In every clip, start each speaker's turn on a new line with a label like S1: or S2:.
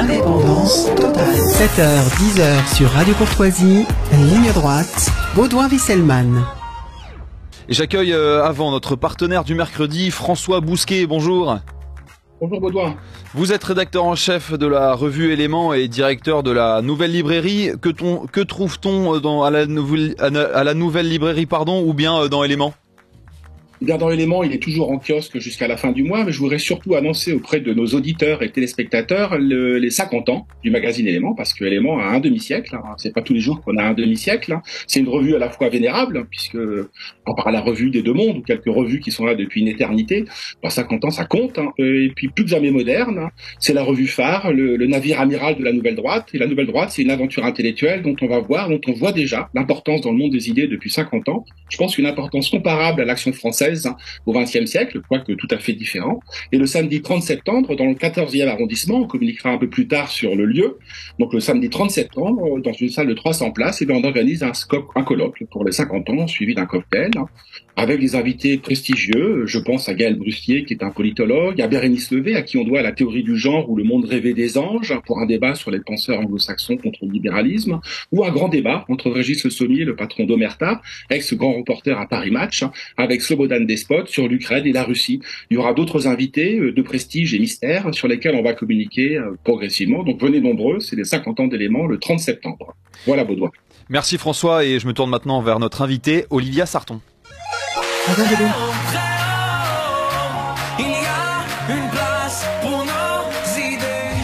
S1: Indépendance totale. 7h, 10h sur Radio Courtoisie, ligne droite, Baudouin-Wisselmann.
S2: Et j'accueille avant notre partenaire du mercredi, François Bousquet. Bonjour.
S3: Bonjour Baudouin.
S2: Vous êtes rédacteur en chef de la revue Éléments et directeur de la Nouvelle Librairie. Que trouve-t-on à la Nouvelle Librairie, ou bien dans Éléments ?
S3: Bien, dans l'élément, il est toujours en kiosque jusqu'à la fin du mois, mais je voudrais surtout annoncer auprès de nos auditeurs et téléspectateurs les 50 ans du magazine Élément, parce que Élément a un demi-siècle. C'est pas tous les jours qu'on a un demi-siècle. C'est une revue à la fois vénérable, puisque on parle la revue des deux mondes, ou quelques revues qui sont là depuis une éternité. 50 ans, ça compte. Et puis plus que jamais moderne. C'est la revue phare, le navire amiral de la Nouvelle Droite. Et la Nouvelle Droite, c'est une aventure intellectuelle dont on voit déjà l'importance dans le monde des idées depuis 50 ans. Je pense qu'une importance comparable à l'Action française au XXe siècle, quoique tout à fait différent. Et le samedi 30 septembre, dans le 14e arrondissement, on communiquera un peu plus tard sur le lieu. Donc le samedi 30 septembre, dans une salle de 300 places, on organise un colloque pour les 50 ans, suivi d'un cocktail, avec des invités prestigieux. Je pense à Gaël Brustier, qui est un politologue, à Bérénice Levé, à qui on doit la théorie du genre ou le monde rêvé des anges, pour un débat sur les penseurs anglo-saxons contre le libéralisme, ou un grand débat entre Régis Le Sommier, le patron d'Omerta, ex-grand reporter à Paris Match, avec Slobodan Despot sur l'Ukraine et la Russie. Il y aura d'autres invités de prestige et mystère sur lesquels on va communiquer progressivement. Donc venez nombreux, c'est les 50 ans d'Éléments le 30 septembre. Voilà Baudouin.
S2: Merci François, et je me tourne maintenant vers notre invité, Olivia Sarton.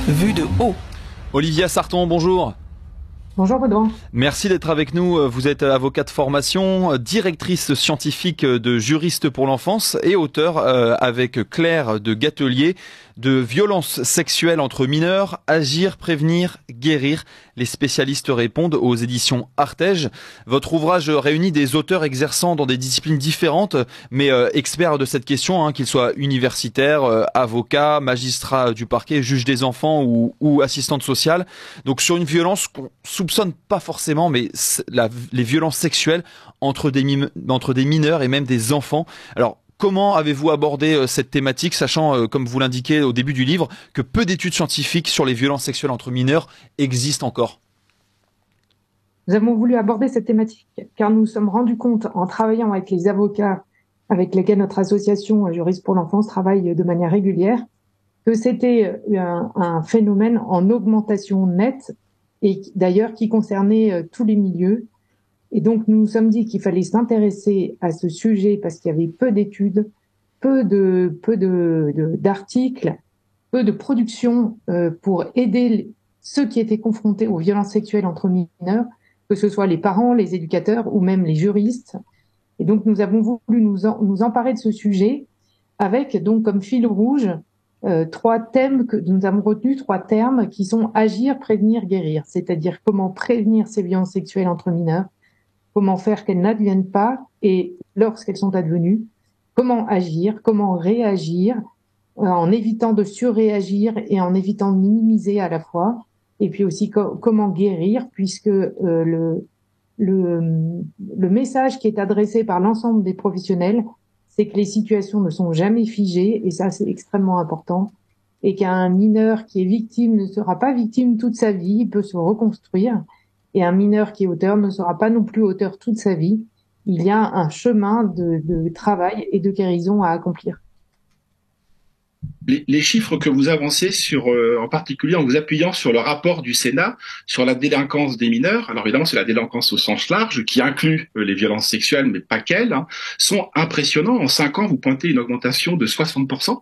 S1: Vue de haut.
S2: Olivia Sarton, bonjour.
S4: Bonjour Baudouin.
S2: Merci d'être avec nous. Vous êtes avocate de formation, directrice scientifique de Juristes pour l'enfance et auteur avec Claire de Gatelier de Violences sexuelles entre mineurs, agir, prévenir, guérir. Les spécialistes répondent aux éditions Artege. Votre ouvrage réunit des auteurs exerçant dans des disciplines différentes, mais experts de cette question, qu'ils soient universitaires, avocats, magistrats du parquet, juges des enfants ou assistantes sociales. Donc sur une violence qu'on soupçonne pas forcément, mais les violences sexuelles entre des mineurs et même des enfants. Alors, comment avez-vous abordé cette thématique, sachant, comme vous l'indiquez au début du livre, que peu d'études scientifiques sur les violences sexuelles entre mineurs existent encore ?
S4: Nous avons voulu aborder cette thématique car nous nous sommes rendus compte, en travaillant avec les avocats avec lesquels notre association Juristes pour l'enfance travaille de manière régulière, que c'était un phénomène en augmentation nette, et d'ailleurs qui concernait tous les milieux. Et donc, nous nous sommes dit qu'il fallait s'intéresser à ce sujet parce qu'il y avait peu d'études, peu d'articles, peu de production pour aider ceux qui étaient confrontés aux violences sexuelles entre mineurs, que ce soit les parents, les éducateurs ou même les juristes. Et donc, nous avons voulu nous emparer de ce sujet avec donc comme fil rouge trois thèmes que nous avons retenus, trois termes qui sont agir, prévenir, guérir. C'est-à-dire comment prévenir ces violences sexuelles entre mineurs, comment faire qu'elles n'adviennent pas et lorsqu'elles sont advenues, comment agir, comment réagir en évitant de surréagir et en évitant de minimiser à la fois, et puis aussi comment guérir, puisque le message qui est adressé par l'ensemble des professionnels, c'est que les situations ne sont jamais figées, et ça c'est extrêmement important, et qu'un mineur qui est victime ne sera pas victime toute sa vie, il peut se reconstruire. Et un mineur qui est auteur ne sera pas non plus auteur toute sa vie. Il y a un chemin de travail et de guérison à accomplir.
S3: Les chiffres que vous avancez en particulier en vous appuyant sur le rapport du Sénat sur la délinquance des mineurs, alors évidemment c'est la délinquance au sens large qui inclut les violences sexuelles mais pas qu'elles, sont impressionnants. En 5 ans, vous pointez une augmentation de 60%,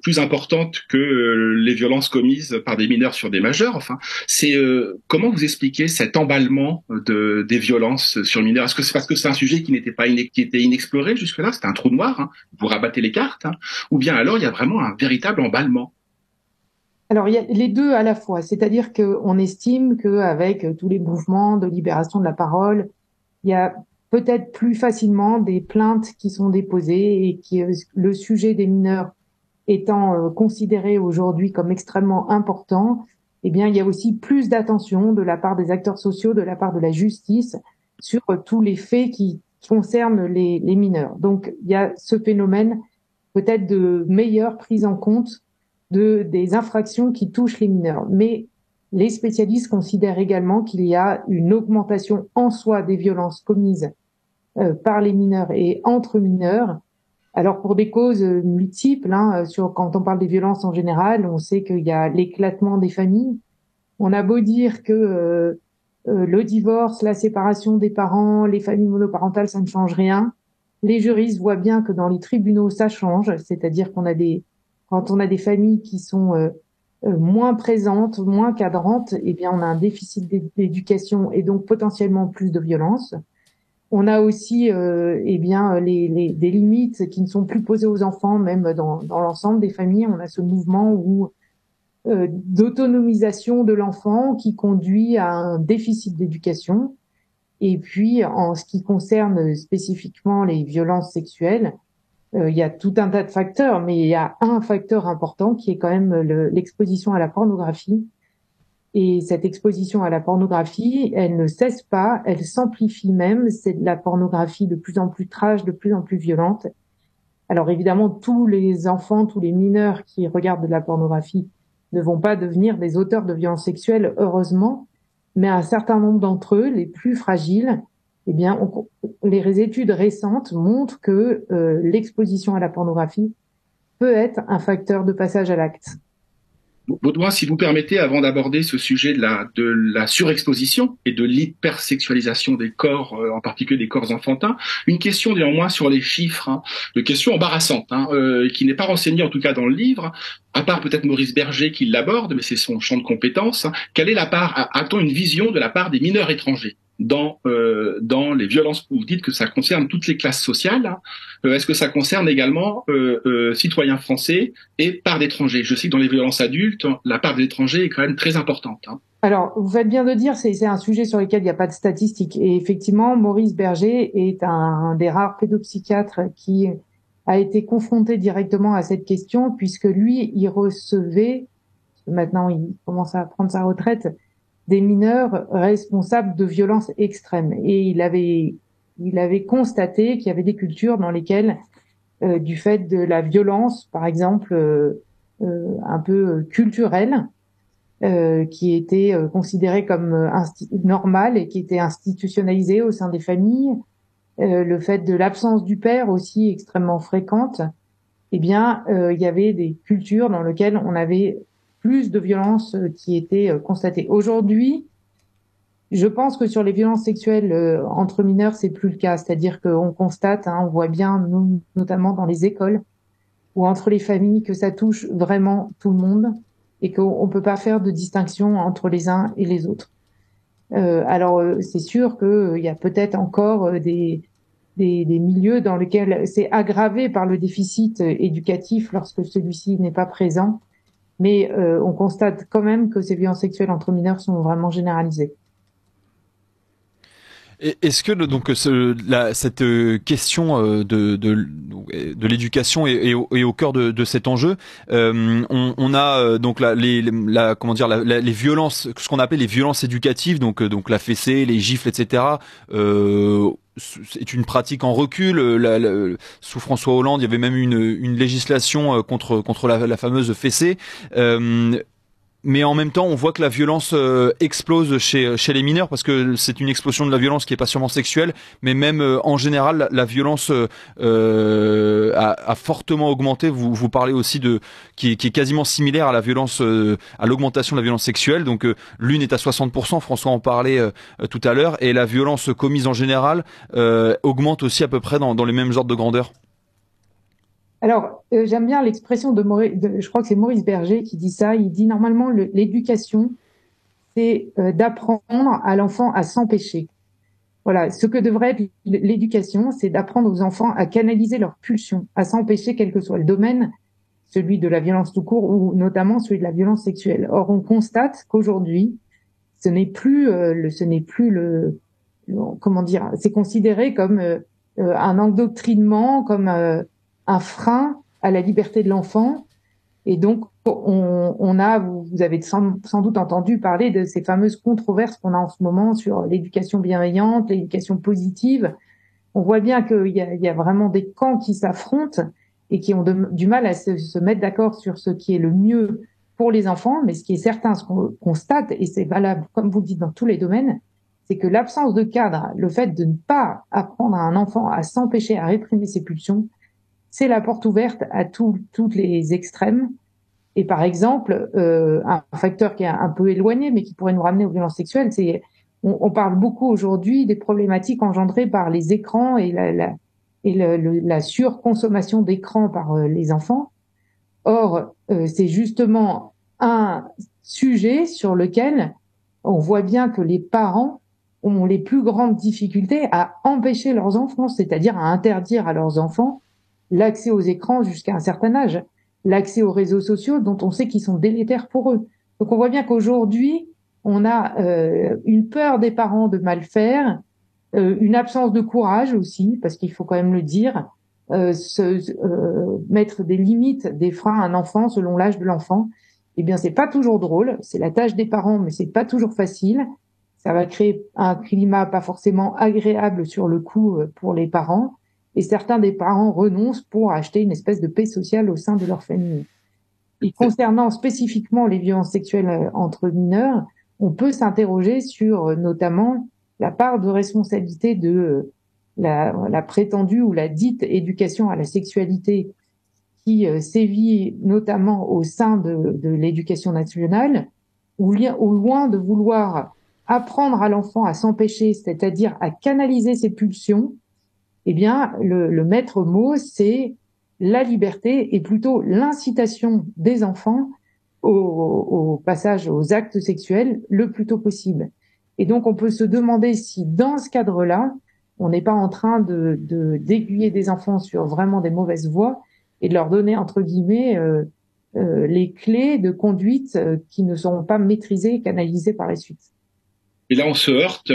S3: plus importante que les violences commises par des mineurs sur des majeurs. Enfin, comment vous expliquez cet emballement des violences sur mineurs? Est-ce que c'est parce que c'est un sujet qui était inexploré jusque-là, c'était un trou noir, vous rabattez les cartes, ou bien alors il y a vraiment un véritable emballement?
S4: Alors, il y a les deux à la fois. C'est-à-dire qu'on estime qu'avec tous les mouvements de libération de la parole, il y a peut-être plus facilement des plaintes qui sont déposées et le sujet des mineurs étant considéré aujourd'hui comme extrêmement important, eh bien, il y a aussi plus d'attention de la part des acteurs sociaux, de la part de la justice sur tous les faits qui concernent les mineurs. Donc, il y a ce phénomène peut-être de meilleure prise en compte des infractions qui touchent les mineurs. Mais les spécialistes considèrent également qu'il y a une augmentation en soi des violences commises par les mineurs et entre mineurs. Alors pour des causes multiples, quand on parle des violences en général, on sait qu'il y a l'éclatement des familles. On a beau dire que le divorce, la séparation des parents, les familles monoparentales, ça ne change rien. Les juristes voient bien que dans les tribunaux, ça change, c'est-à-dire quand on a des familles qui sont moins présentes, moins cadrantes, eh bien on a un déficit d'éducation et donc potentiellement plus de violence. On a aussi des limites qui ne sont plus posées aux enfants, même dans l'ensemble des familles. On a ce mouvement d'autonomisation de l'enfant qui conduit à un déficit d'éducation. Et puis, en ce qui concerne spécifiquement les violences sexuelles, il y a tout un tas de facteurs, mais il y a un facteur important qui est quand même l'exposition à la pornographie. Et cette exposition à la pornographie, elle ne cesse pas, elle s'amplifie même. C'est de la pornographie de plus en plus trash, de plus en plus violente. Alors évidemment, tous les enfants, tous les mineurs qui regardent de la pornographie ne vont pas devenir des auteurs de violences sexuelles, heureusement, mais un certain nombre d'entre eux, les plus fragiles, eh bien, les études récentes montrent que l'exposition à la pornographie peut être un facteur de passage à l'acte.
S3: Baudouin, si vous permettez, avant d'aborder ce sujet de la surexposition et de l'hypersexualisation des corps, en particulier des corps enfantins, une question néanmoins sur les chiffres, une question embarrassante, qui n'est pas renseignée en tout cas dans le livre, à part peut-être Maurice Berger qui l'aborde, mais c'est son champ de compétences. Quelle est la part, a-t-on une vision de la part des mineurs étrangers dans les violences? Vous dites que ça concerne toutes les classes sociales. Est-ce que ça concerne également citoyens français et part d'étrangers? Je sais que dans les violences adultes, la part d'étrangers est quand même très importante.
S4: Alors, vous faites bien de dire, c'est un sujet sur lequel il n'y a pas de statistiques. Et effectivement, Maurice Berger est un des rares pédopsychiatres qui a été confronté directement à cette question, puisque lui, il recevait, maintenant il commence à prendre sa retraite, des mineurs responsables de violences extrêmes. Et il avait constaté qu'il y avait des cultures dans lesquelles, du fait de la violence, par exemple, un peu culturelle, qui était considérée comme normale et qui était institutionnalisée au sein des familles, le fait de l'absence du père aussi extrêmement fréquente, eh bien, il y avait des cultures dans lesquelles on avait plus de violences qui étaient constatées. Aujourd'hui, je pense que sur les violences sexuelles entre mineurs, c'est plus le cas. C'est-à-dire qu'on constate, on voit bien, notamment dans les écoles ou entre les familles, que ça touche vraiment tout le monde et qu'on peut pas faire de distinction entre les uns et les autres. Alors, c'est sûr qu'il y a peut-être encore des milieux dans lesquels c'est aggravé par le déficit éducatif lorsque celui-ci n'est pas présent. Mais on constate quand même que ces violences sexuelles entre mineurs sont vraiment généralisées.
S2: Est-ce que cette question de l'éducation est au cœur de cet enjeu? On a donc les violences, ce qu'on appelle les violences éducatives, donc la fessée, les gifles, etc. C'est une pratique en recul. Sous François Hollande, il y avait même une législation contre la fameuse fessée. Mais en même temps, on voit que la violence explose chez les mineurs, parce que c'est une explosion de la violence qui est pas seulement sexuelle, mais même en général, la violence a fortement augmenté. Vous parlez aussi qui est quasiment similaire à la violence, à l'augmentation de la violence sexuelle. Donc l'une est à 60%, François en parlait tout à l'heure, et la violence commise en général augmente aussi à peu près dans les mêmes ordres de grandeur.
S4: Alors, j'aime bien l'expression je crois que c'est Maurice Berger qui dit ça. Il dit normalement l'éducation, c'est d'apprendre à l'enfant à s'empêcher. Voilà, ce que devrait être l'éducation, c'est d'apprendre aux enfants à canaliser leurs pulsions, à s'empêcher quel que soit le domaine, celui de la violence tout court ou notamment celui de la violence sexuelle. Or, on constate qu'aujourd'hui, ce n'est plus comment dire, c'est considéré comme un endoctrinement, comme un frein à la liberté de l'enfant. Et donc, vous avez sans doute entendu parler de ces fameuses controverses qu'on a en ce moment sur l'éducation bienveillante, l'éducation positive. On voit bien qu'il y a vraiment des camps qui s'affrontent et qui ont du mal à se mettre d'accord sur ce qui est le mieux pour les enfants. Mais ce qui est certain, ce qu'on constate, et c'est valable, comme vous le dites, dans tous les domaines, c'est que l'absence de cadre, le fait de ne pas apprendre à un enfant à s'empêcher, à réprimer ses pulsions, c'est la porte ouverte à toutes les extrêmes. Et par exemple, un facteur qui est un peu éloigné, mais qui pourrait nous ramener aux violences sexuelles, c'est on parle beaucoup aujourd'hui des problématiques engendrées par les écrans et la surconsommation d'écrans par les enfants. Or, c'est justement un sujet sur lequel on voit bien que les parents ont les plus grandes difficultés à empêcher leurs enfants, c'est-à-dire à interdire à leurs enfants l'accès aux écrans jusqu'à un certain âge, l'accès aux réseaux sociaux dont on sait qu'ils sont délétères pour eux. Donc on voit bien qu'aujourd'hui, on a une peur des parents de mal faire, une absence de courage aussi, parce qu'il faut quand même le dire, mettre des limites, des freins à un enfant selon l'âge de l'enfant. Eh bien, c'est pas toujours drôle, c'est la tâche des parents, mais c'est pas toujours facile. Ça va créer un climat pas forcément agréable sur le coup pour les parents. Et certains des parents renoncent pour acheter une espèce de paix sociale au sein de leur famille. Et concernant spécifiquement les violences sexuelles entre mineurs, on peut s'interroger sur notamment la part de responsabilité de la prétendue ou la dite éducation à la sexualité qui sévit notamment au sein de l'éducation nationale, où loin de vouloir apprendre à l'enfant à s'empêcher, c'est-à-dire à canaliser ses pulsions, eh bien, le maître mot, c'est la liberté et plutôt l'incitation des enfants au passage aux actes sexuels le plus tôt possible. Et donc, on peut se demander si, dans ce cadre-là, on n'est pas en train d'aiguiller des enfants sur vraiment des mauvaises voies et de leur donner, entre guillemets, les clés de conduite qui ne seront pas maîtrisées et canalisées par la suite.
S3: Et là, on se heurte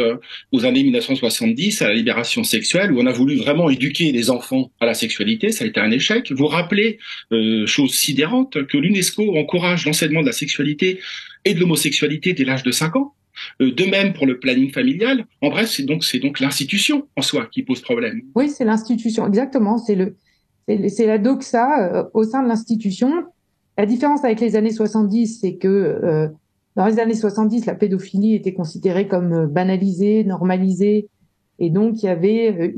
S3: aux années 1970, à la libération sexuelle, où on a voulu vraiment éduquer les enfants à la sexualité. Ça a été un échec. Vous rappelez, chose sidérante, que l'UNESCO encourage l'enseignement de la sexualité et de l'homosexualité dès l'âge de 5 ans. De même pour le planning familial. En bref, c'est donc l'institution en soi qui pose problème.
S4: Oui, c'est l'institution, exactement. C'est la doxa au sein de l'institution. La différence avec les années 70, c'est que dans les années 70, la pédophilie était considérée comme banalisée, normalisée, et donc il y avait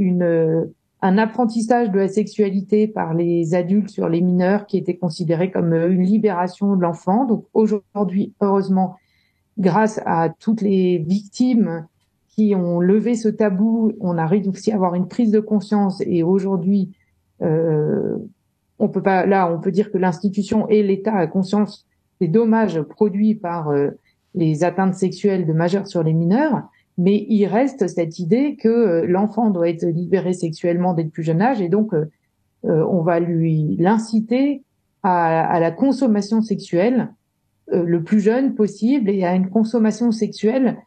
S4: un apprentissage de la sexualité par les adultes sur les mineurs qui était considéré comme une libération de l'enfant. Donc aujourd'hui, heureusement, grâce à toutes les victimes qui ont levé ce tabou, on a réussi à avoir une prise de conscience, et aujourd'hui, on peut dire que l'institution et l'État a conscience des dommages produits par les atteintes sexuelles de majeurs sur les mineurs, mais il reste cette idée que l'enfant doit être libéré sexuellement dès le plus jeune âge, et donc on va l'inciter à la consommation sexuelle le plus jeune possible, et à une consommation sexuelle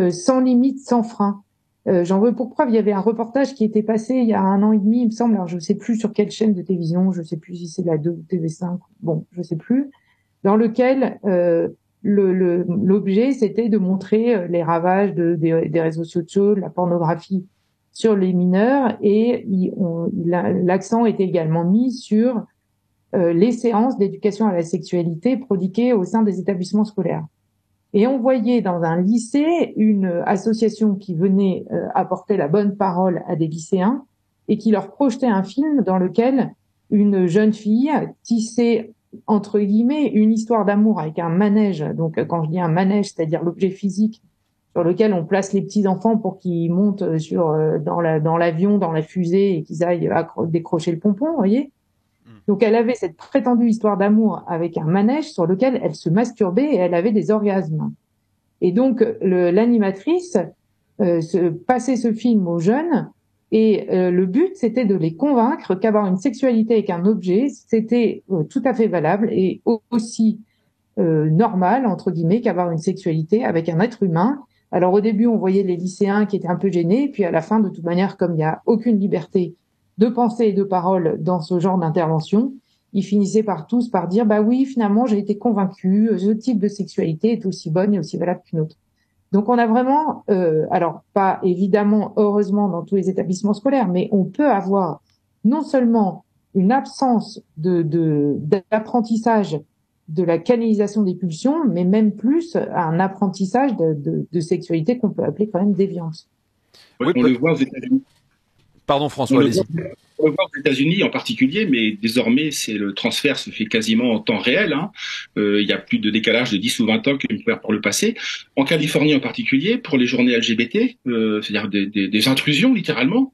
S4: sans limite, sans frein. J'en veux pour preuve, il y avait un reportage qui était passé il y a 1 an et demi, il me semble, alors je ne sais plus sur quelle chaîne de télévision, je ne sais plus si c'est la 2 ou TV5, bon, je ne sais plus, dans lequel l'objet, c'était de montrer les ravages des réseaux sociaux, de la pornographie sur les mineurs, et l'accent était également mis sur les séances d'éducation à la sexualité prodiguées au sein des établissements scolaires. Et on voyait dans un lycée une association qui venait apporter la bonne parole à des lycéens et qui leur projetait un film dans lequel une jeune fille tissait, entre guillemets, une histoire d'amour avec un manège. Donc quand je dis un manège, c'est-à-dire l'objet physique sur lequel on place les petits enfants pour qu'ils montent dans l'avion, dans la fusée, et qu'ils aillent décrocher le pompon, vous voyez. Donc elle avait cette prétendue histoire d'amour avec un manège sur lequel elle se masturbait et elle avait des orgasmes. Et donc l'animatrice passait ce film aux jeunes, et le but c'était de les convaincre qu'avoir une sexualité avec un objet, c'était tout à fait valable et aussi normal, entre guillemets, qu'avoir une sexualité avec un être humain. Alors au début on voyait les lycéens qui étaient un peu gênés, puis à la fin, de toute manière, comme il n'y a aucune liberté de pensée et de parole dans ce genre d'intervention, ils finissaient tous par dire, bah oui, finalement, j'ai été convaincu, ce type de sexualité est aussi bonne et aussi valable qu'une autre. Donc on a vraiment, alors pas évidemment, heureusement, dans tous les établissements scolaires, mais on peut avoir non seulement une absence d'apprentissage de la canalisation des pulsions, mais même plus un apprentissage de sexualité qu'on peut appeler quand même déviance.
S3: Oui, on le voit aux États-Unis.
S2: Pardon François, allez-y.
S3: On le voit aux États-Unis en particulier, mais désormais, le transfert se fait quasiment en temps réel. Il y a plus de décalage de 10 ou 20 ans qu'il par le passé. En Californie en particulier, pour les journées LGBT, c'est-à-dire des intrusions littéralement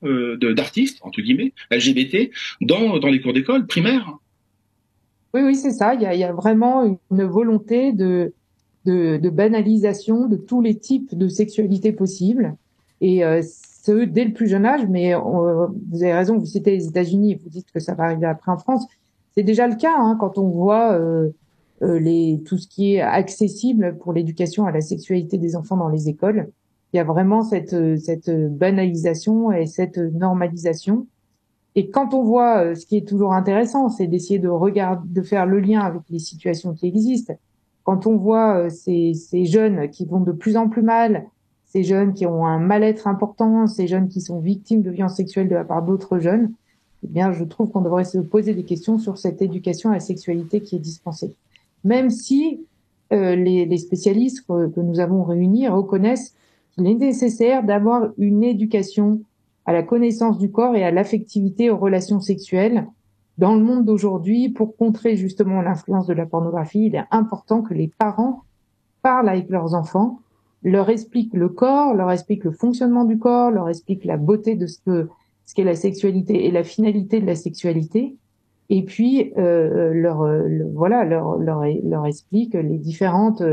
S3: d'artistes, entre guillemets, LGBT, dans les cours d'école primaires.
S4: Oui, c'est ça. Il y a vraiment une volonté de banalisation de tous les types de sexualité possibles. Et ce, dès le plus jeune âge, mais vous avez raison, vous citez les États-Unis, vous dites que ça va arriver après en France. C'est déjà le cas quand on voit tout ce qui est accessible pour l'éducation à la sexualité des enfants dans les écoles. Il y a vraiment cette banalisation et cette normalisation. Et quand on voit, ce qui est toujours intéressant, c'est d'essayer de faire le lien avec les situations qui existent. Quand on voit ces jeunes qui vont de plus en plus mal, ces jeunes qui ont un mal-être important, ces jeunes qui sont victimes de violences sexuelles de la part d'autres jeunes, eh bien, je trouve qu'on devrait se poser des questions sur cette éducation à la sexualité qui est dispensée. Même si les spécialistes que nous avons réunis reconnaissent qu'il est nécessaire d'avoir une éducation à la connaissance du corps et à l'affectivité aux relations sexuelles. Dans le monde d'aujourd'hui, pour contrer justement l'influence de la pornographie, il est important que les parents parlent avec leurs enfants, leur expliquent le corps, leur expliquent le fonctionnement du corps, leur expliquent la beauté de ce qu'est la sexualité et la finalité de la sexualité, et puis leur expliquent les différentes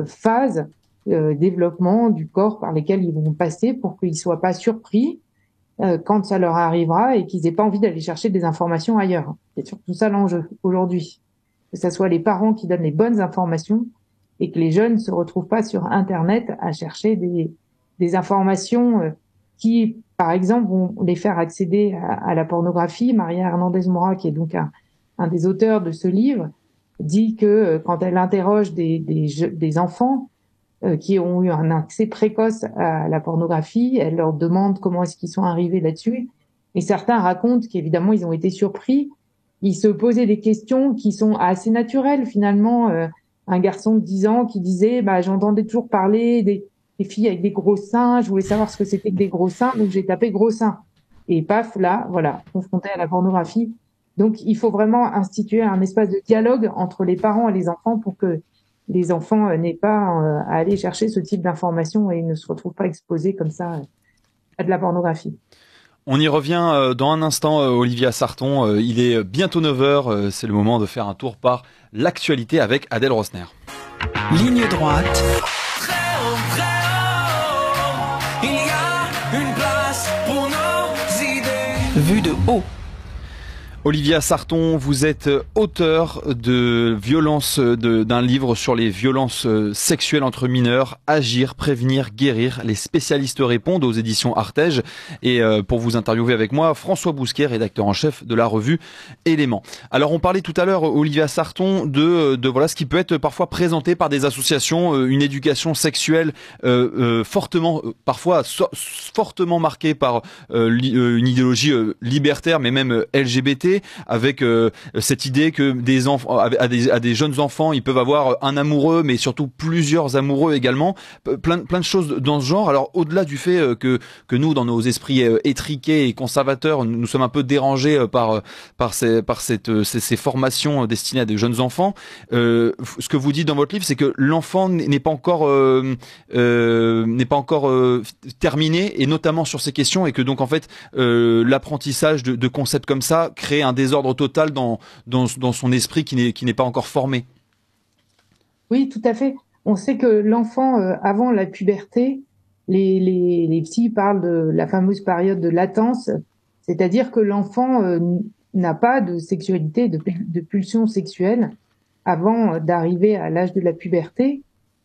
S4: phases développement du corps par lesquels ils vont passer pour qu'ils soient pas surpris quand ça leur arrivera et qu'ils aient pas envie d'aller chercher des informations ailleurs. C'est surtout ça l'enjeu aujourd'hui. Que ce soit les parents qui donnent les bonnes informations et que les jeunes se retrouvent pas sur Internet à chercher des informations qui, par exemple, vont les faire accéder à la pornographie. Maria Hernandez-Mora, qui est donc un des auteurs de ce livre, dit que quand elle interroge des enfants qui ont eu un accès précoce à la pornographie, elle leur demande comment est-ce qu'ils sont arrivés là-dessus. Et certains racontent qu'évidemment, ils ont été surpris. Ils se posaient des questions qui sont assez naturelles, finalement. Un garçon de 10 ans qui disait, j'entendais toujours parler des filles avec des gros seins, je voulais savoir ce que c'était que des gros seins, donc j'ai tapé gros seins. Et paf, là, voilà, confronté à la pornographie. Donc, il faut vraiment instituer un espace de dialogue entre les parents et les enfants pour que les enfants n'aient pas à aller chercher ce type d'informations et ne se retrouvent pas exposés comme ça à de la pornographie.
S2: On y revient dans un instant, Olivia Sarton. Il est bientôt 9h, c'est le moment de faire un tour par l'actualité avec Adèle Rosner.
S1: Ligne droite.
S5: Il y a une place pour nos idées.
S1: Vue de haut.
S2: Olivia Sarton, vous êtes auteur d'un livre sur les violences sexuelles entre mineurs, Agir, prévenir, guérir. Les spécialistes répondent aux éditions Artege. Et pour vous interviewer avec moi, François Bousquet, rédacteur en chef de la revue Éléments. Alors on parlait tout à l'heure, Olivia Sarton, de voilà ce qui peut être parfois présenté par des associations, une éducation sexuelle fortement marquée par une idéologie libertaire, mais même LGBT. Avec cette idée que des enfants, à des jeunes enfants, ils peuvent avoir un amoureux, mais surtout plusieurs amoureux également, plein de choses dans ce genre. Alors au-delà du fait que nous, dans nos esprits étriqués et conservateurs, nous sommes un peu dérangés par ces formations destinées à des jeunes enfants, ce que vous dites dans votre livre, c'est que l'enfant n'est pas encore terminé, et notamment sur ces questions, et que donc en fait l'apprentissage de concepts comme ça crée un désordre total dans son esprit qui n'est pas encore formé.
S4: Oui, tout à fait. On sait que l'enfant, avant la puberté, les psys parlent de la fameuse période de latence, c'est-à-dire que l'enfant n'a pas de sexualité, de pulsion sexuelle avant d'arriver à l'âge de la puberté.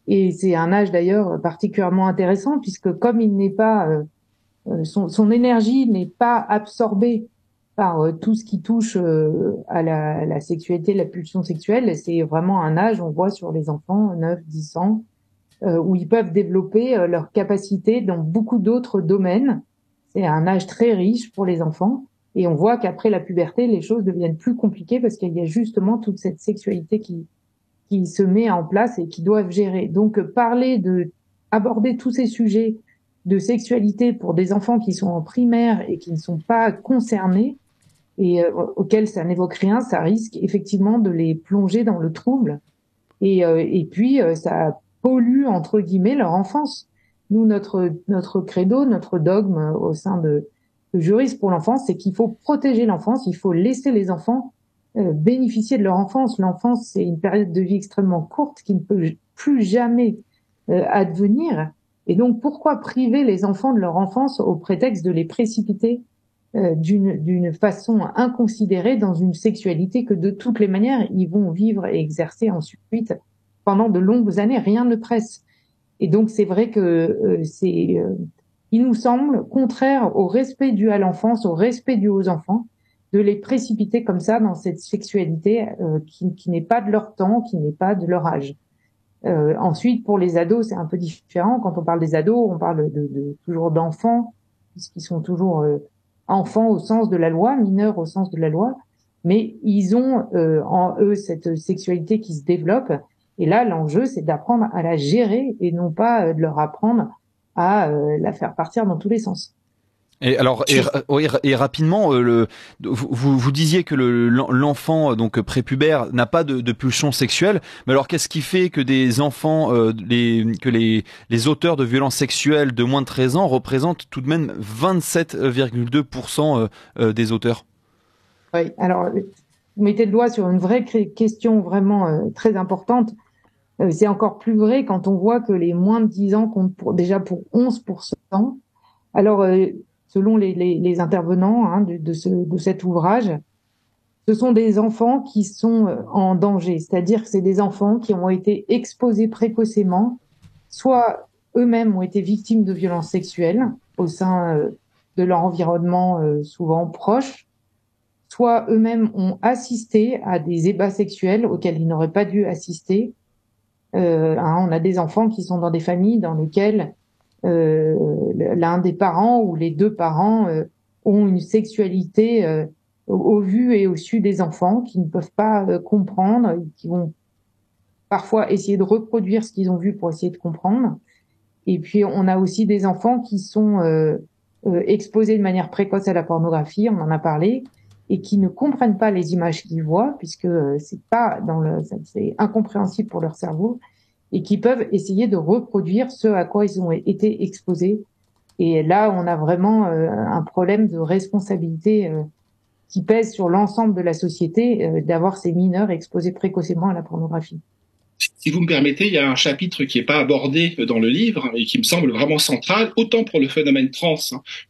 S4: Et c'est un âge d'ailleurs particulièrement intéressant puisque comme il n'est pas, son énergie n'est pas absorbée par tout ce qui touche à la sexualité, la pulsion sexuelle. C'est vraiment un âge, on voit sur les enfants, 9, 10 ans, où ils peuvent développer leur capacité dans beaucoup d'autres domaines. C'est un âge très riche pour les enfants. Et on voit qu'après la puberté, les choses deviennent plus compliquées parce qu'il y a justement toute cette sexualité qui se met en place et qui doivent gérer. Donc, aborder tous ces sujets de sexualité pour des enfants qui sont en primaire et qui ne sont pas concernés et auxquels ça n'évoque rien, ça risque effectivement de les plonger dans le trouble. Et puis, ça pollue, entre guillemets, leur enfance. Nous, notre credo, notre dogme au sein de juristes pour l'enfance, c'est qu'il faut protéger l'enfance, il faut laisser les enfants bénéficier de leur enfance. L'enfance, c'est une période de vie extrêmement courte qui ne peut plus jamais advenir. Et donc, pourquoi priver les enfants de leur enfance au prétexte de les précipiter d'une façon inconsidérée dans une sexualité que de toutes les manières, ils vont vivre et exercer ensuite pendant de longues années. Rien ne presse. Et donc, c'est vrai que il nous semble contraire au respect dû à l'enfance, au respect dû aux enfants, de les précipiter comme ça dans cette sexualité qui n'est pas de leur temps, qui n'est pas de leur âge. Ensuite, pour les ados, c'est un peu différent. Quand on parle des ados, on parle toujours d'enfants, puisqu'ils sont toujours enfants au sens de la loi, mineurs au sens de la loi, mais ils ont en eux cette sexualité qui se développe. Et là, l'enjeu, c'est d'apprendre à la gérer et non pas de leur apprendre à la faire partir dans tous les sens.
S2: Et alors, et rapidement, vous disiez que l'enfant donc prépubère n'a pas de pulsion sexuelle. Mais alors, qu'est-ce qui fait que des enfants, que les auteurs de violences sexuelles de moins de 13 ans représentent tout de même 27,2% des auteurs?
S4: Oui. Alors, vous mettez le doigt sur une vraie question vraiment très importante. C'est encore plus vrai quand on voit que les moins de 10 ans comptent déjà pour 11%. Alors, selon les intervenants de cet ouvrage, ce sont des enfants qui sont en danger. C'est-à-dire que c'est des enfants qui ont été exposés précocement, soit eux-mêmes ont été victimes de violences sexuelles au sein de leur environnement souvent proche, soit eux-mêmes ont assisté à des ébats sexuels auxquels ils n'auraient pas dû assister. On a des enfants qui sont dans des familles dans lesquelles l'un des parents ou les deux parents ont une sexualité au vu et au su des enfants, qui ne peuvent pas comprendre, qui vont parfois essayer de reproduire ce qu'ils ont vu pour essayer de comprendre. Et puis on a aussi des enfants qui sont exposés de manière précoce à la pornographie, on en a parlé, et qui ne comprennent pas les images qu'ils voient, puisque c'est incompréhensible pour leur cerveau, et qui peuvent essayer de reproduire ce à quoi ils ont été exposés. Et là, on a vraiment un problème de responsabilité qui pèse sur l'ensemble de la société d'avoir ces mineurs exposés précocement à la pornographie.
S3: Si vous me permettez, il y a un chapitre qui n'est pas abordé dans le livre et qui me semble vraiment central, autant pour le phénomène trans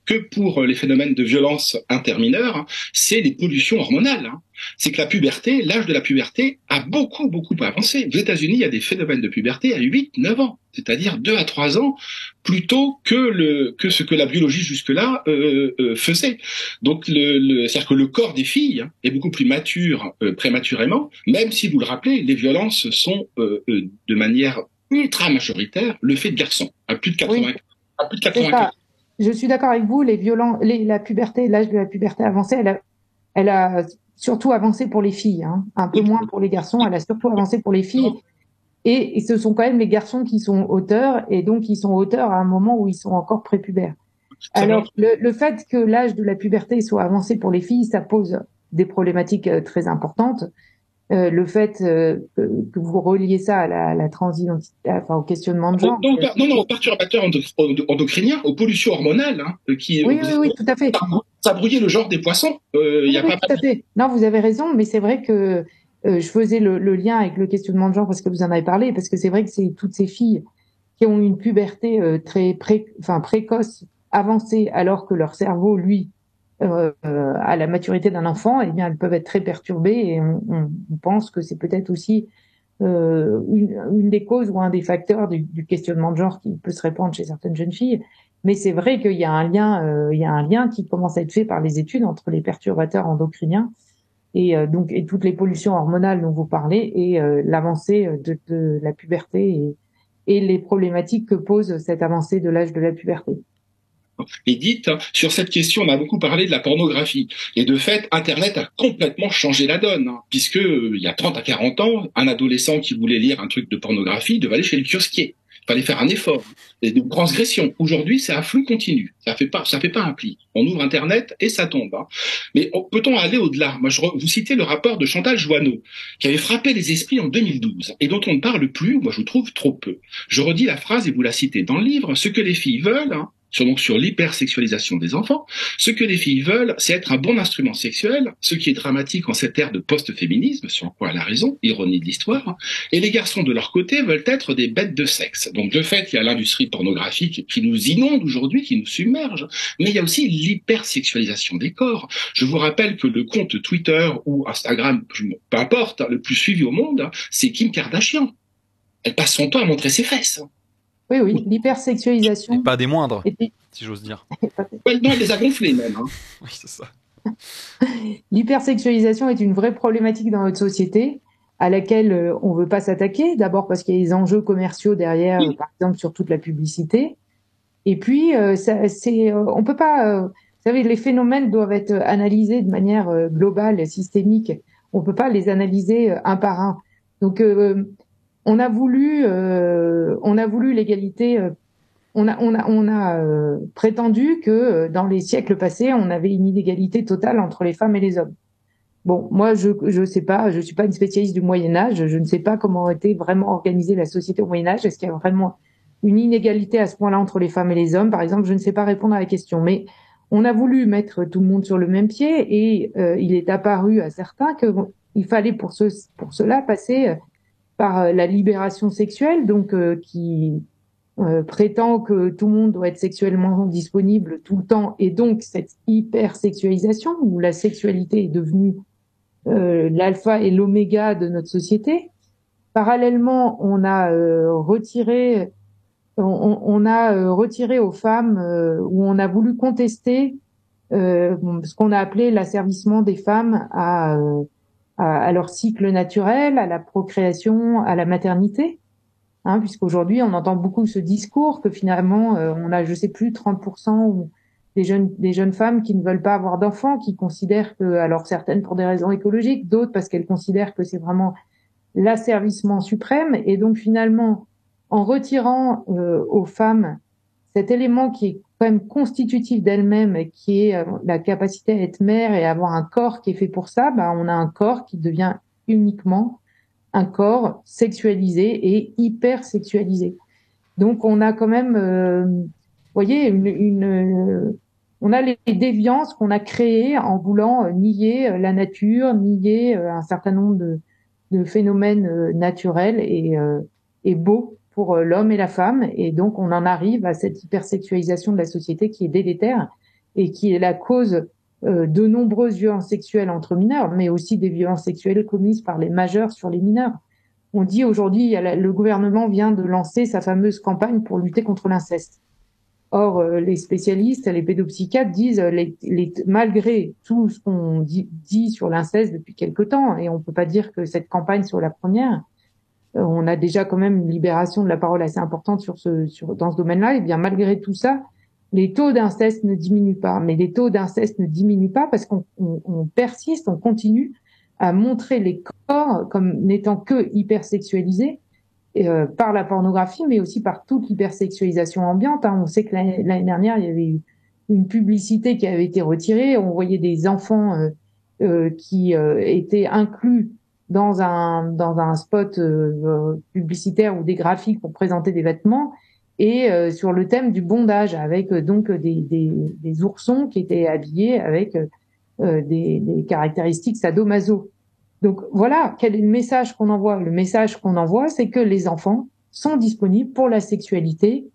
S3: que pour les phénomènes de violence intermineure, c'est les pollutions hormonales. C'est que la puberté, l'âge de la puberté a beaucoup avancé. Aux États-Unis, il y a des phénomènes de puberté à 8-9 ans, c'est-à-dire 2 à 3 ans, plutôt que ce que la biologie jusque-là faisait. Donc, c'est-à-dire que le corps des filles est beaucoup plus mature prématurément, même si, vous le rappelez, les violences sont de manière ultra majoritaire le fait de garçons, à plus de 80. Oui. À plus de 80.
S4: Je suis d'accord avec vous. La puberté, l'âge de la puberté avancé, elle a surtout avancé pour les filles, un peu moins pour les garçons. Elle a surtout avancé pour les filles. Et ce sont quand même les garçons qui sont auteurs, et donc ils sont auteurs à un moment où ils sont encore prépubères. Alors, le fait que l'âge de la puberté soit avancé pour les filles, ça pose des problématiques très importantes. Le fait que vous reliez ça à la transidentité, enfin au questionnement de genre.
S3: Non, aux perturbateurs endocriniens, aux pollutions hormonales,
S4: Oui, tout à fait.
S3: Ça brouillait le genre des poissons.
S4: Tout à fait. Non, vous avez raison, mais c'est vrai que je faisais le lien avec le questionnement de genre parce que vous en avez parlé, parce que c'est vrai que c'est toutes ces filles qui ont une puberté très précoce, avancée, alors que leur cerveau, lui, à la maturité d'un enfant, eh bien, elles peuvent être très perturbées, et on pense que c'est peut-être aussi une des causes ou un des facteurs du questionnement de genre qui peut se répandre chez certaines jeunes filles. Mais c'est vrai qu'il y a un lien qui commence à être fait par les études entre les perturbateurs endocriniens et toutes les pollutions hormonales dont vous parlez et l'avancée de la puberté et les problématiques que pose cette avancée de l'âge de la puberté.
S3: Edith, sur cette question, on a beaucoup parlé de la pornographie. Et de fait, Internet a complètement changé la donne, puisque il y a 30 à 40 ans, un adolescent qui voulait lire un truc de pornographie devait aller chez le kiosquier. Il fallait faire un effort, une transgression. Aujourd'hui, c'est un flux continu. Ça fait pas un pli. On ouvre Internet et ça tombe. Mais peut-on aller au-delà? Moi, vous citez le rapport de Chantal Joanneau, qui avait frappé les esprits en 2012, et dont on ne parle plus, moi je trouve trop peu. Je redis la phrase, et vous la citez dans le livre, ce que les filles veulent, sur l'hypersexualisation des enfants. Ce que les filles veulent, c'est être un bon instrument sexuel, ce qui est dramatique en cette ère de post-féminisme, sur quoi elle a raison, ironie de l'histoire. Et les garçons, de leur côté, veulent être des bêtes de sexe. Donc, de fait, il y a l'industrie pornographique qui nous inonde aujourd'hui, qui nous submerge, mais il y a aussi l'hypersexualisation des corps. Je vous rappelle que le compte Twitter ou Instagram, peu importe, le plus suivi au monde, c'est Kim Kardashian. Elle passe son temps à montrer ses fesses.
S4: Oui, l'hypersexualisation.
S2: Et pas des moindres, si j'ose dire.
S3: Ouais, non, elle les a gonflés même.
S2: Oui, c'est ça.
S4: L'hypersexualisation est une vraie problématique dans notre société à laquelle on ne veut pas s'attaquer. D'abord parce qu'il y a des enjeux commerciaux derrière, par exemple sur toute la publicité. Et puis, on peut pas. Vous savez, les phénomènes doivent être analysés de manière globale, systémique. On peut pas les analyser un par un. Donc on a voulu l'égalité. On a prétendu que dans les siècles passés, on avait une inégalité totale entre les femmes et les hommes. Bon, moi, je sais pas, je suis pas une spécialiste du Moyen Âge. Je ne sais pas comment était vraiment organisée la société au Moyen Âge. Est-ce qu'il y a vraiment une inégalité à ce point-là entre les femmes et les hommes? Par exemple, je ne sais pas répondre à la question. Mais on a voulu mettre tout le monde sur le même pied et il est apparu à certains qu'il fallait pour cela passer par la libération sexuelle, donc qui prétend que tout le monde doit être sexuellement disponible tout le temps, et donc cette hypersexualisation où la sexualité est devenue l'alpha et l'oméga de notre société. Parallèlement, on a retiré aux femmes où on a voulu contester ce qu'on a appelé l'asservissement des femmes à leur cycle naturel, à la procréation, à la maternité, puisqu'aujourd'hui on entend beaucoup ce discours que finalement on a, je sais plus, 30% des jeunes femmes qui ne veulent pas avoir d'enfants, qui considèrent que, alors certaines pour des raisons écologiques, d'autres parce qu'elles considèrent que c'est vraiment l'asservissement suprême, et donc finalement en retirant aux femmes cet élément qui est quand même constitutif d'elle-même, qui est la capacité à être mère et à avoir un corps qui est fait pour ça, on a un corps qui devient uniquement un corps sexualisé et hyper sexualisé. Donc on a quand même, vous voyez, on a les déviances qu'on a créées en voulant nier la nature, nier un certain nombre de phénomènes naturels et beaux pour l'homme et la femme, et donc on en arrive à cette hypersexualisation de la société qui est délétère et qui est la cause de nombreuses violences sexuelles entre mineurs, mais aussi des violences sexuelles commises par les majeurs sur les mineurs. On dit aujourd'hui, le gouvernement vient de lancer sa fameuse campagne pour lutter contre l'inceste. Or, les spécialistes, les pédopsychiatres disent, malgré tout ce qu'on dit sur l'inceste depuis quelque temps, et on peut pas dire que cette campagne soit la première, on a déjà quand même une libération de la parole assez importante dans ce domaine-là, et bien malgré tout ça, les taux d'inceste ne diminuent pas. Mais les taux d'inceste ne diminuent pas parce qu'on persiste, on continue à montrer les corps comme n'étant que hypersexualisés par la pornographie, mais aussi par toute l'hypersexualisation ambiante. On sait que l'année dernière, il y avait eu une publicité qui avait été retirée. On voyait des enfants qui étaient inclus dans un spot publicitaire ou des graphiques pour présenter des vêtements, et sur le thème du bondage, avec donc des oursons qui étaient habillés avec des caractéristiques sadomaso. Donc voilà, quel est le message qu'on envoie? Le message qu'on envoie, c'est que les enfants sont disponibles pour la sexualité,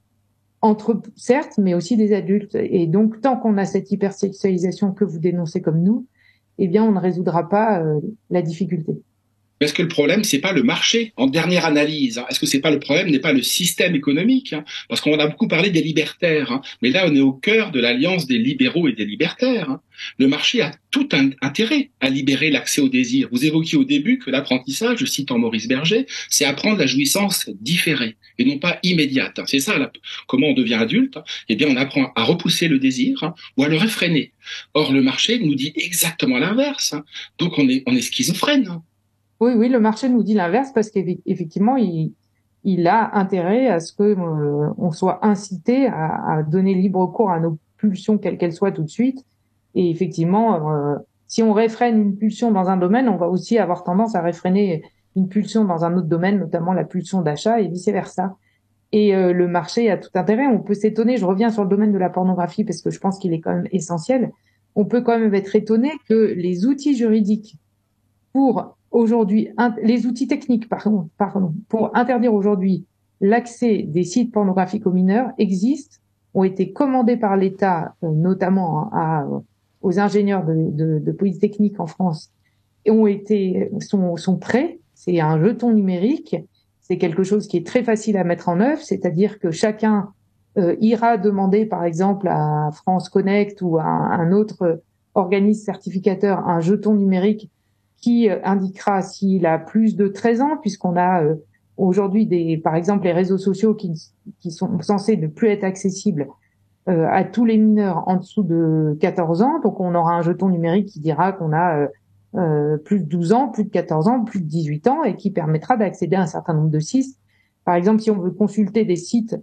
S4: certes, mais aussi des adultes. Et donc tant qu'on a cette hypersexualisation que vous dénoncez comme nous, eh bien on ne résoudra pas la difficulté.
S3: Est-ce que le problème, c'est pas le marché en dernière analyse, hein? Est-ce que c'est pas le problème, n'est pas le système économique, hein? Parce qu'on a beaucoup parlé des libertaires, hein, mais là, on est au cœur de l'alliance des libéraux et des libertaires, hein. Le marché a tout un intérêt à libérer l'accès au désir. Vous évoquiez au début que l'apprentissage, je cite en Maurice Berger, c'est apprendre la jouissance différée et non pas immédiate, hein. C'est ça, là, comment on devient adulte, hein. Eh bien, on apprend à repousser le désir, hein, ou à le réfréner. Or, le marché nous dit exactement l'inverse, hein. Donc, on est schizophrène, hein.
S4: Oui, oui, le marché nous dit l'inverse parce qu'effectivement, il a intérêt à ce que on soit incité à donner libre cours à nos pulsions, quelles qu'elles soient, tout de suite. Et effectivement, si on réfrène une pulsion dans un domaine, on va aussi avoir tendance à réfréner une pulsion dans un autre domaine, notamment la pulsion d'achat et vice-versa. Et le marché a tout intérêt. On peut s'étonner, je reviens sur le domaine de la pornographie parce que je pense qu'il est quand même essentiel. On peut quand même être étonné que les outils juridiques pour aujourd'hui, les outils techniques, pardon, pour interdire aujourd'hui l'accès des sites pornographiques aux mineurs existent, ont été commandés par l'État, notamment aux ingénieurs de Polytechnique en France, et sont prêts. C'est un jeton numérique. C'est quelque chose qui est très facile à mettre en œuvre, c'est-à-dire que chacun ira demander, par exemple, à France Connect ou à un autre organisme certificateur un jeton numérique qui indiquera s'il a plus de 13 ans, puisqu'on a aujourd'hui par exemple, les réseaux sociaux qui sont censés ne plus être accessibles à tous les mineurs en dessous de 14 ans. Donc, on aura un jeton numérique qui dira qu'on a plus de 12 ans, plus de 14 ans, plus de 18 ans, et qui permettra d'accéder à un certain nombre de sites. Par exemple, si on veut consulter des sites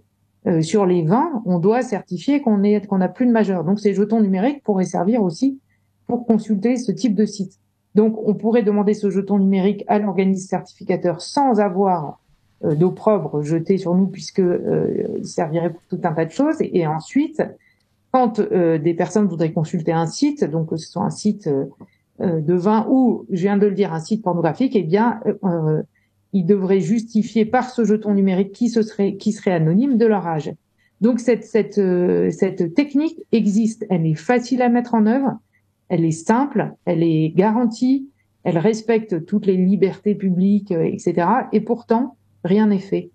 S4: sur les 20, on doit certifier qu'on a plus de majeur. Donc, ces jetons numériques pourraient servir aussi pour consulter ce type de site. Donc, on pourrait demander ce jeton numérique à l'organisme certificateur sans avoir d'opprobre jeté sur nous, puisque il servirait pour tout un tas de choses. Et ensuite, quand des personnes voudraient consulter un site, donc que ce soit un site de vin ou, je viens de le dire, un site pornographique, eh bien, ils devraient justifier par ce jeton numérique qui serait anonyme de leur âge. Donc, cette technique existe, elle est facile à mettre en œuvre. Elle est simple, elle est garantie, elle respecte toutes les libertés publiques, etc. Et pourtant, rien n'est fait.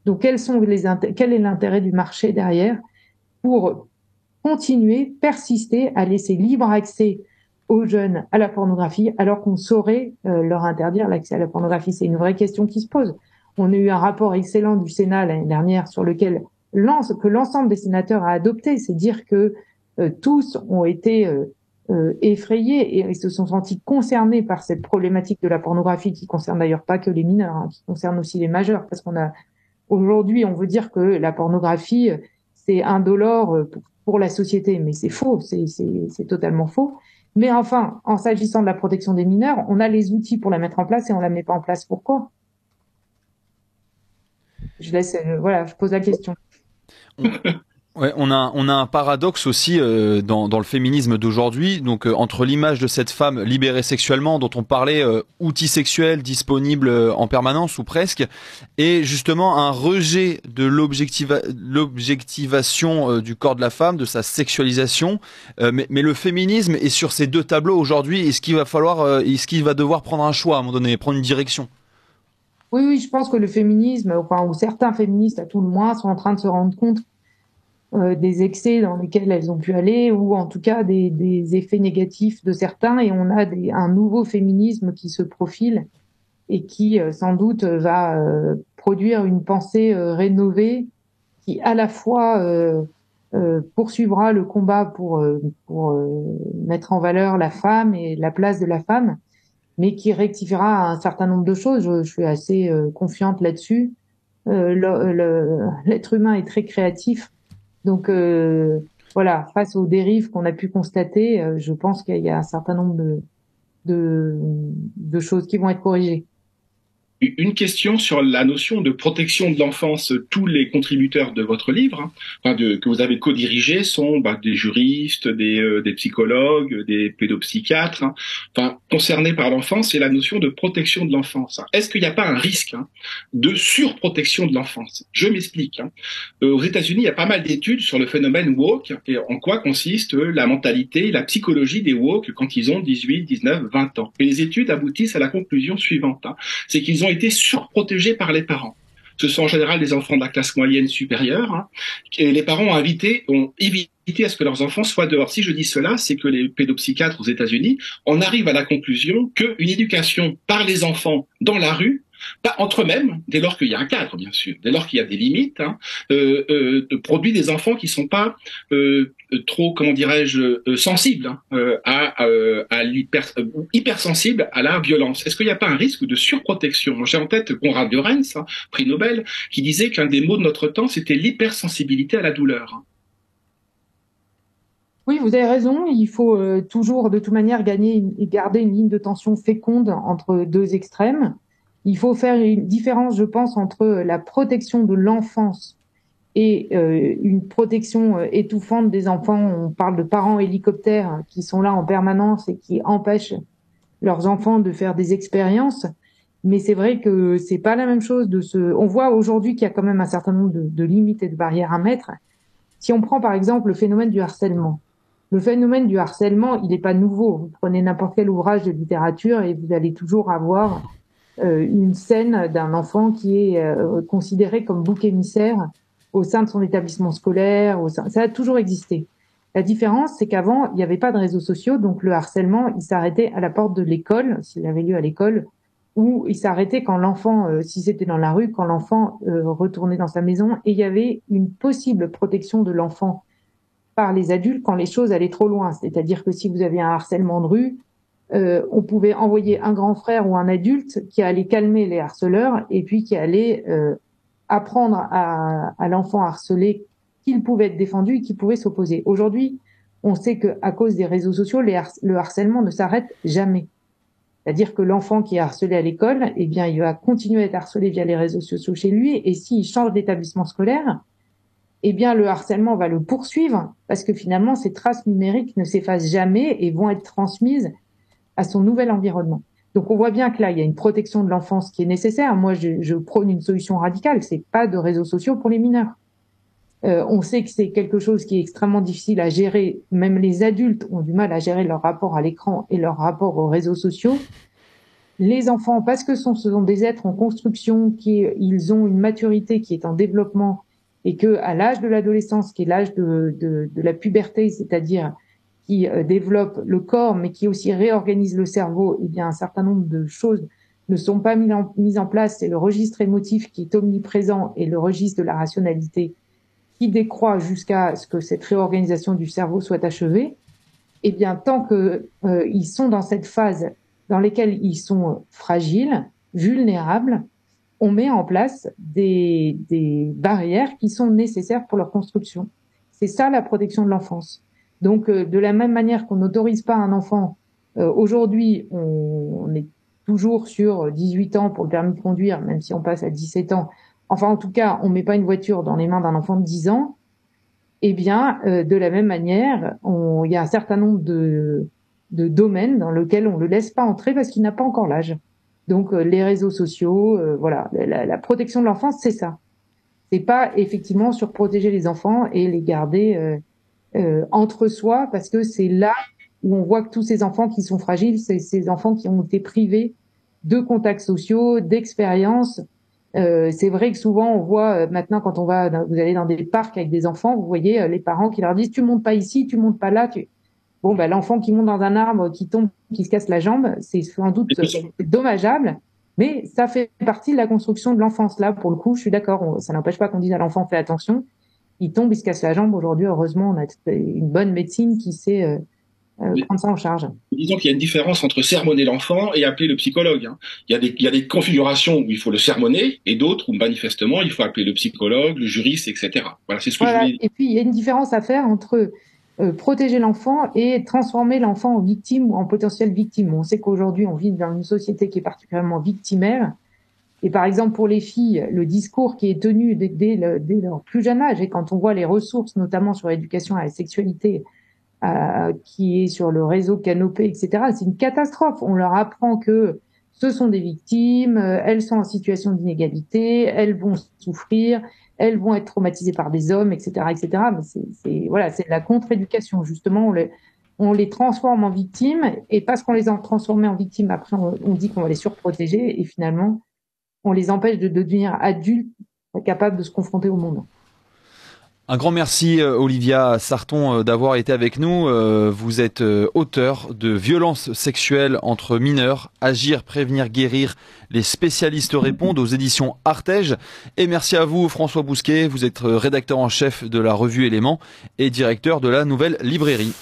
S4: Donc, quel est l'intérêt du marché derrière pour continuer, persister à laisser libre accès aux jeunes à la pornographie alors qu'on saurait leur interdire l'accès à la pornographie? C'est une vraie question qui se pose. On a eu un rapport excellent du Sénat l'année dernière sur lequel que l'ensemble des sénateurs a adopté, c'est dire que tous ont été effrayés et ils se sont sentis concernés par cette problématique de la pornographie qui concerne d'ailleurs pas que les mineurs, hein, qui concerne aussi les majeurs, parce aujourd'hui, on veut dire que la pornographie, c'est indolore pour la société, mais c'est faux, c'est totalement faux. Mais enfin, en s'agissant de la protection des mineurs, on a les outils pour la mettre en place et on la met pas en place. Pourquoi? Je pose la question.
S2: Ouais, on a un paradoxe aussi dans le féminisme d'aujourd'hui, donc entre l'image de cette femme libérée sexuellement dont on parlait, outil sexuel disponible en permanence ou presque, et justement un rejet de l'objectivation du corps de la femme, de sa sexualisation, mais le féminisme est sur ces deux tableaux aujourd'hui. Est-ce qu'il va devoir prendre un choix à un moment donné, prendre une direction?
S4: Oui, je pense que le féminisme, ou certains féministes à tout le moins, sont en train de se rendre compte des excès dans lesquels elles ont pu aller, ou en tout cas des effets négatifs de certains, et on a un nouveau féminisme qui se profile et qui sans doute va produire une pensée rénovée qui à la fois poursuivra le combat pour mettre en valeur la femme et la place de la femme, mais qui rectifiera un certain nombre de choses. Je suis assez confiante là-dessus. L'être humain est très créatif. Donc face aux dérives qu'on a pu constater, je pense qu'il y a un certain nombre de choses qui vont être corrigées.
S3: Une question sur la notion de protection de l'enfance. Tous les contributeurs de votre livre, que vous avez co-dirigé, sont des juristes, des psychologues, des pédopsychiatres, concernés par l'enfance et la notion de protection de l'enfance. Est-ce qu'il n'y a pas un risque de surprotection de l'enfance? Je m'explique. Aux États-Unis, il y a pas mal d'études sur le phénomène woke et en quoi consiste la mentalité, la psychologie des woke quand ils ont 18, 19, 20 ans. Et les études aboutissent à la conclusion suivante, c'est qu'ils ont été surprotégés par les parents. Ce sont en général des enfants de la classe moyenne supérieure, et les parents ont évité à ce que leurs enfants soient dehors. Si je dis cela, c'est que les pédopsychiatres aux États-Unis en arrivent à la conclusion qu'une éducation par les enfants dans la rue, pas entre eux-mêmes, dès lors qu'il y a un cadre, bien sûr, dès lors qu'il y a des limites, produit des enfants qui sont pas trop, comment dirais-je, sensibles hypersensibles à la violence. Est-ce qu'il n'y a pas un risque de surprotection? J'ai en tête Konrad Lorenz, prix Nobel, qui disait qu'un des mots de notre temps, c'était l'hypersensibilité à la douleur.
S4: Oui, vous avez raison. Il faut toujours, de toute manière, gagner et garder une ligne de tension féconde entre deux extrêmes. Il faut faire une différence, je pense, entre la protection de l'enfance et une protection étouffante des enfants. On parle de parents hélicoptères qui sont là en permanence et qui empêchent leurs enfants de faire des expériences. Mais c'est vrai que c'est pas la même chose on voit aujourd'hui qu'il y a quand même un certain nombre de limites et de barrières à mettre. Si on prend par exemple le phénomène du harcèlement. Le phénomène du harcèlement, il n'est pas nouveau. Vous prenez n'importe quel ouvrage de littérature et vous allez toujours avoir une scène d'un enfant qui est considéré comme bouc émissaire au sein de son établissement scolaire. Ça a toujours existé. La différence, c'est qu'avant, il n'y avait pas de réseaux sociaux, donc le harcèlement, il s'arrêtait à la porte de l'école, s'il avait lieu à l'école, ou il s'arrêtait quand l'enfant, si c'était dans la rue, quand l'enfant retournait dans sa maison, et il y avait une possible protection de l'enfant par les adultes quand les choses allaient trop loin. C'est-à-dire que si vous aviez un harcèlement de rue, on pouvait envoyer un grand frère ou un adulte qui allait calmer les harceleurs et puis qui allait apprendre à l'enfant harcelé qu'il pouvait être défendu et qu'il pouvait s'opposer. Aujourd'hui, on sait qu'à cause des réseaux sociaux, le harcèlement ne s'arrête jamais. C'est-à-dire que l'enfant qui est harcelé à l'école, eh bien, il va continuer à être harcelé via les réseaux sociaux chez lui, et s'il change d'établissement scolaire, eh bien, le harcèlement va le poursuivre parce que finalement, ces traces numériques ne s'effacent jamais et vont être transmises à son nouvel environnement. Donc, on voit bien que là, il y a une protection de l'enfance qui est nécessaire. Moi, je prône une solution radicale. C'est pas de réseaux sociaux pour les mineurs. On sait que c'est quelque chose qui est extrêmement difficile à gérer. Même les adultes ont du mal à gérer leur rapport à l'écran et leur rapport aux réseaux sociaux. Les enfants, parce que ce sont des êtres en construction, ils ont une maturité qui est en développement et que à l'âge de l'adolescence, qui est l'âge de la puberté, c'est-à-dire qui développe le corps, mais qui aussi réorganise le cerveau, eh bien, un certain nombre de choses ne sont pas mises en place. C'est le registre émotif qui est omniprésent et le registre de la rationalité qui décroît jusqu'à ce que cette réorganisation du cerveau soit achevée. Eh bien, tant que ils sont dans cette phase dans laquelle ils sont fragiles, vulnérables, on met en place des barrières qui sont nécessaires pour leur construction. C'est ça la protection de l'enfance. Donc, de la même manière qu'on n'autorise pas un enfant, aujourd'hui, on est toujours sur 18 ans pour le permis de conduire, même si on passe à 17 ans. Enfin, en tout cas, on met pas une voiture dans les mains d'un enfant de 10 ans. Eh bien, de la même manière, il y a un certain nombre de domaines dans lesquels on le laisse pas entrer parce qu'il n'a pas encore l'âge. Donc, les réseaux sociaux, voilà, la protection de l'enfance, c'est ça. C'est pas effectivement surprotéger les enfants et les garder entre soi, parce que c'est là où on voit que tous ces enfants qui sont fragiles, c'est ces enfants qui ont été privés de contacts sociaux, d'expériences. C'est vrai que souvent on voit maintenant quand vous allez dans des parcs avec des enfants, vous voyez les parents qui leur disent tu montes pas ici, tu montes pas là. Bon, ben l'enfant qui monte dans un arbre, qui tombe, qui se casse la jambe, c'est sans doute dommageable, mais ça fait partie de la construction de l'enfance. Là, pour le coup, je suis d'accord. Ça n'empêche pas qu'on dise à l'enfant fais attention. Il tombe, il se casse la jambe. Aujourd'hui, heureusement, on a une bonne médecine qui sait prendre ça en charge.
S3: Disons qu'il y a une différence entre sermonner l'enfant et appeler le psychologue. Il y a des configurations où il faut le sermonner et d'autres où manifestement il faut appeler le psychologue, le juriste, etc. Voilà, c'est ce que je voulais dire.
S4: Et puis il y a une différence à faire entre protéger l'enfant et transformer l'enfant en victime ou en potentielle victime. On sait qu'aujourd'hui on vit dans une société qui est particulièrement victimaire Et par exemple, pour les filles, le discours qui est tenu dès leur plus jeune âge, et quand on voit les ressources, notamment sur l'éducation à la sexualité, qui est sur le réseau Canopé, etc., c'est une catastrophe. On leur apprend que ce sont des victimes, elles sont en situation d'inégalité, elles vont souffrir, elles vont être traumatisées par des hommes, etc., etc. Mais c'est de la contre-éducation. Justement, on les transforme en victimes, et parce qu'on les a transformées en victimes, après on dit qu'on va les surprotéger, et finalement, on les empêche de devenir adultes capables de se confronter au monde.
S2: Un grand merci Olivia Sarton d'avoir été avec nous. Vous êtes auteur de Violences sexuelles entre mineurs, agir, prévenir, guérir. Les spécialistes répondent aux éditions Artege. Et merci à vous François Bousquet, vous êtes rédacteur en chef de la revue Éléments et directeur de la Nouvelle Librairie.